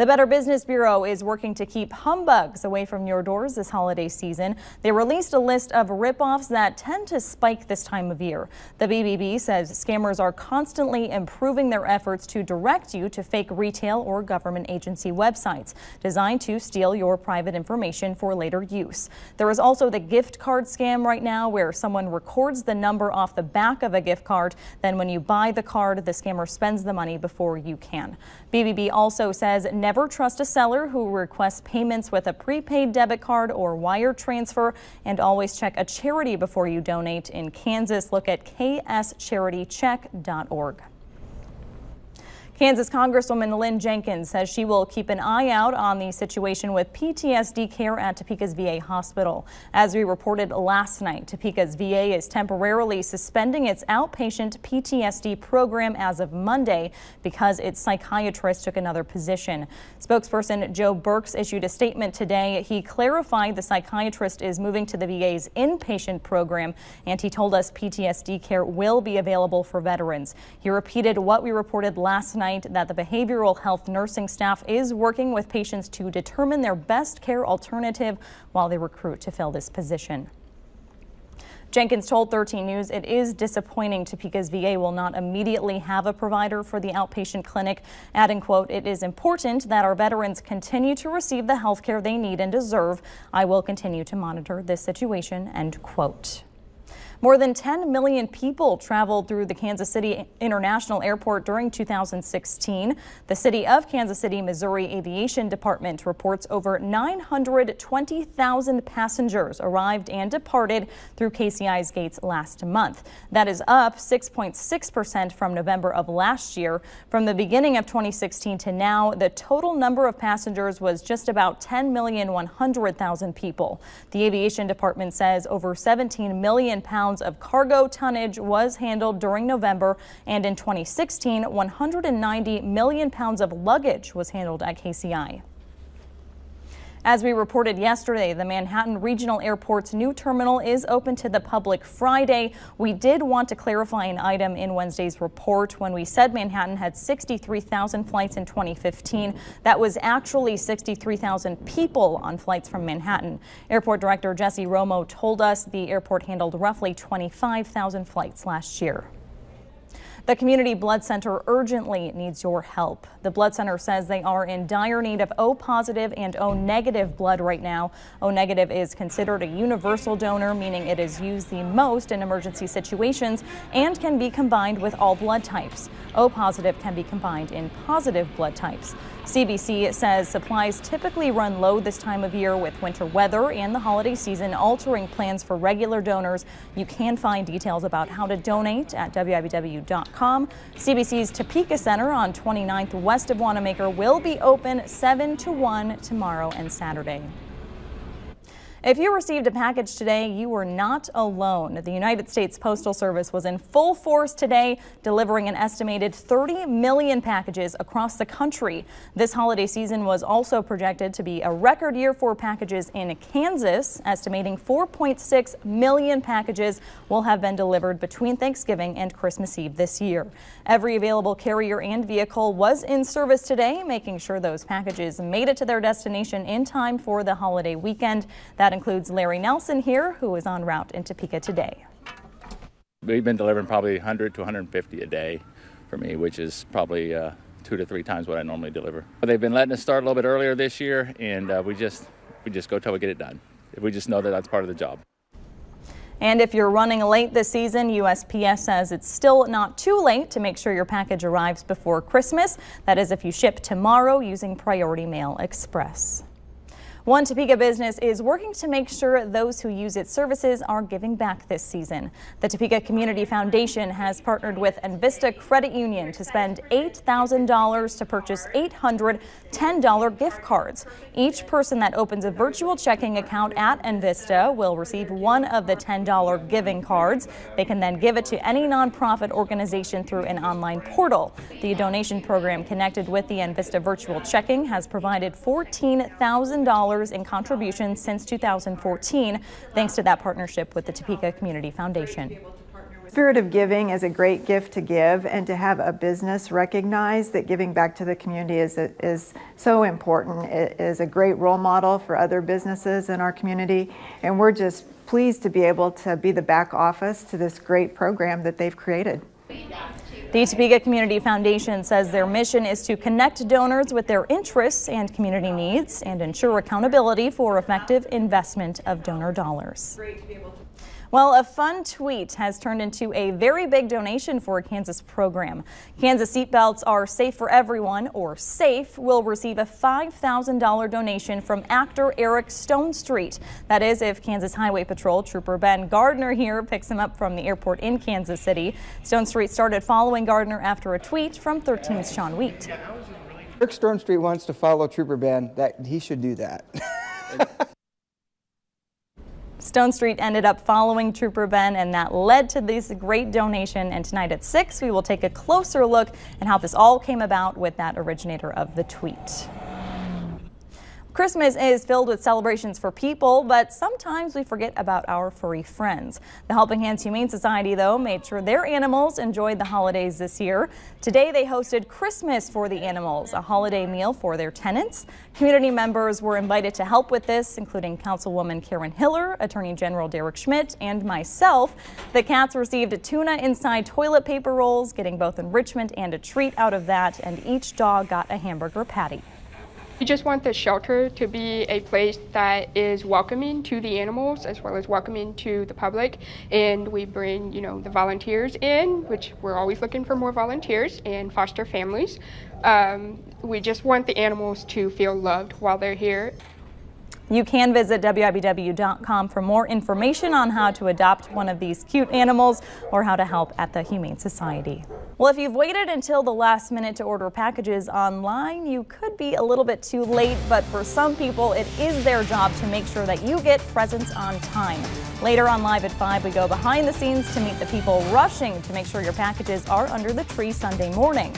The Better Business Bureau is working to keep humbugs away from your doors this holiday season. They released a list of ripoffs that tend to spike this time of year. The BBB says scammers are constantly improving their efforts to direct you to fake retail or government agency websites designed to steal your private information for later use. There is also the gift card scam right now, where someone records the number off the back of a gift card. Then when you buy the card, the scammer spends the money before you can. BBB also says never trust a seller who requests payments with a prepaid debit card or wire transfer, and always check a charity before you donate. In Kansas, look at kscharitycheck.org. Kansas Congresswoman Lynn Jenkins says she will keep an eye out on the situation with PTSD care at Topeka's VA hospital. As we reported last night, Topeka's VA is temporarily suspending its outpatient PTSD program as of Monday because its psychiatrist took another position. Spokesperson Joe Burks issued a statement today. He clarified the psychiatrist is moving to the VA's inpatient program, and he told us PTSD care will be available for veterans. He repeated what we reported last night, that the behavioral health nursing staff is working with patients to determine their best care alternative while they recruit to fill this position. Jenkins told 13 News it is disappointing Topeka's VA will not immediately have a provider for the outpatient clinic, adding, quote, "It is important that our veterans continue to receive the health care they need and deserve. I will continue to monitor this situation," end quote. More than 10 million people traveled through the Kansas City International Airport during 2016. The City of Kansas City, Missouri Aviation Department reports over 920,000 passengers arrived and departed through KCI's gates last month. That is up 6.6% from November of last year. From the beginning of 2016 to now, the total number of passengers was just about 10,100,000 people. The Aviation Department says over 17 million pounds of cargo tonnage was handled during November, and in 2016, 190 million pounds of luggage was handled at KCI. As we reported yesterday, the Manhattan Regional Airport's new terminal is open to the public Friday. We did want to clarify an item in Wednesday's report when we said Manhattan had 63,000 flights in 2015. That was actually 63,000 people on flights from Manhattan. Airport Director Jesse Romo told us the airport handled roughly 25,000 flights last year. The Community Blood Center urgently needs your help. The blood center says they are in dire need of O positive and O negative blood right now. O negative is considered a universal donor, meaning it is used the most in emergency situations and can be combined with all blood types. O positive can be combined in positive blood types. CBC says supplies typically run low this time of year, with winter weather and the holiday season altering plans for regular donors. You can find details about how to donate at WIBW.com. CBC's Topeka Center on 29th west of Wanamaker will be open 7 to 1 tomorrow and Saturday. If you received a package today, you were not alone. The United States Postal Service was in full force today, delivering an estimated 30 million packages across the country. This holiday season was also projected to be a record year for packages in Kansas, estimating 4.6 million packages will have been delivered between Thanksgiving and Christmas Eve this year. Every available carrier and vehicle was in service today, making sure those packages made it to their destination in time for the holiday weekend. That includes Larry Nelson here, who is en route in Topeka today. We've been delivering probably 100 to 150 a day for me, which is probably 2 to 3 times what I normally deliver. But they've been letting us start a little bit earlier this year, and we just go till we get it done. We just know that that's part of the job. And if you're running late this season, USPS says it's still not too late to make sure your package arrives before Christmas. That is if you ship tomorrow using Priority Mail Express. One Topeka business is working to make sure those who use its services are giving back this season. The Topeka Community Foundation has partnered with Envista Credit Union to spend $8,000 to purchase 800 $10 gift cards. Each person that opens a virtual checking account at Envista will receive one of the $10 giving cards. They can then give it to any nonprofit organization through an online portal. The donation program connected with the Envista virtual checking has provided $14,000 in contributions since 2014, thanks to that partnership with the Topeka Community Foundation. Spirit of giving is a great gift to give, and to have a business recognize that giving back to the community is so important. It is a great role model for other businesses in our community, and we're just pleased to be able to be the back office to this great program that they've created. The Topeka Community Foundation says their mission is to connect donors with their interests and community needs and ensure accountability for effective investment of donor dollars. Well, a fun tweet has turned into a very big donation for a Kansas program. Kansas Seatbelts Are Safe for Everyone, or SAFE, will receive a $5,000 donation from actor Eric Stonestreet. That is, if Kansas Highway Patrol Trooper Ben Gardner here picks him up from the airport in Kansas City. Stonestreet started following Gardner after a tweet from 13's Sean Wheat. Eric Stonestreet wants to follow Trooper Ben. He should do that. Stonestreet ended up following Trooper Ben, and that led to this great donation. And tonight at 6, we will take a closer look at how this all came about with that originator of the tweet. Christmas is filled with celebrations for people, but sometimes we forget about our furry friends. The Helping Hands Humane Society, though, made sure their animals enjoyed the holidays this year. Today, they hosted Christmas for the Animals, a holiday meal for their tenants. Community members were invited to help with this, including Councilwoman Karen Hiller, Attorney General Derek Schmidt, and myself. The cats received tuna inside toilet paper rolls, getting both enrichment and a treat out of that, and each dog got a hamburger patty. We just want the shelter to be a place that is welcoming to the animals as well as welcoming to the public. And we bring, the volunteers in, which we're always looking for more volunteers, and foster families. We just want the animals to feel loved while they're here. You can visit WIBW.com for more information on how to adopt one of these cute animals or how to help at the Humane Society. Well, if you've waited until the last minute to order packages online, you could be a little bit too late, but for some people, it is their job to make sure that you get presents on time. Later on Live at 5, we go behind the scenes to meet the people rushing to make sure your packages are under the tree Sunday morning.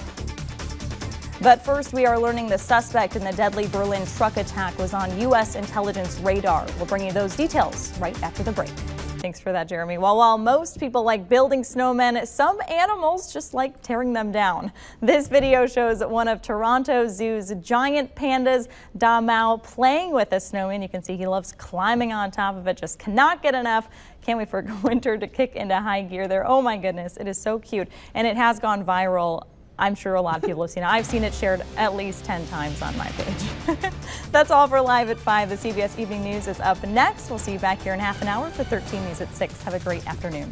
But first, we are learning the suspect in the deadly Berlin truck attack was on U.S. intelligence radar. We'll bring you those details right after the break. Thanks for that, Jeremy. Well, while most people like building snowmen, some animals just like tearing them down. This video shows one of Toronto Zoo's giant pandas, Da Mao, playing with a snowman. You can see he loves climbing on top of it, just cannot get enough. Can't wait for winter to kick into high gear there. Oh my goodness, it is so cute. And it has gone viral. I'm sure a lot of people have seen it. I've seen it shared at least 10 times on my page. That's all for Live at 5. The CBS Evening News is up next. We'll see you back here in half an hour for 13 News at 6. Have a great afternoon.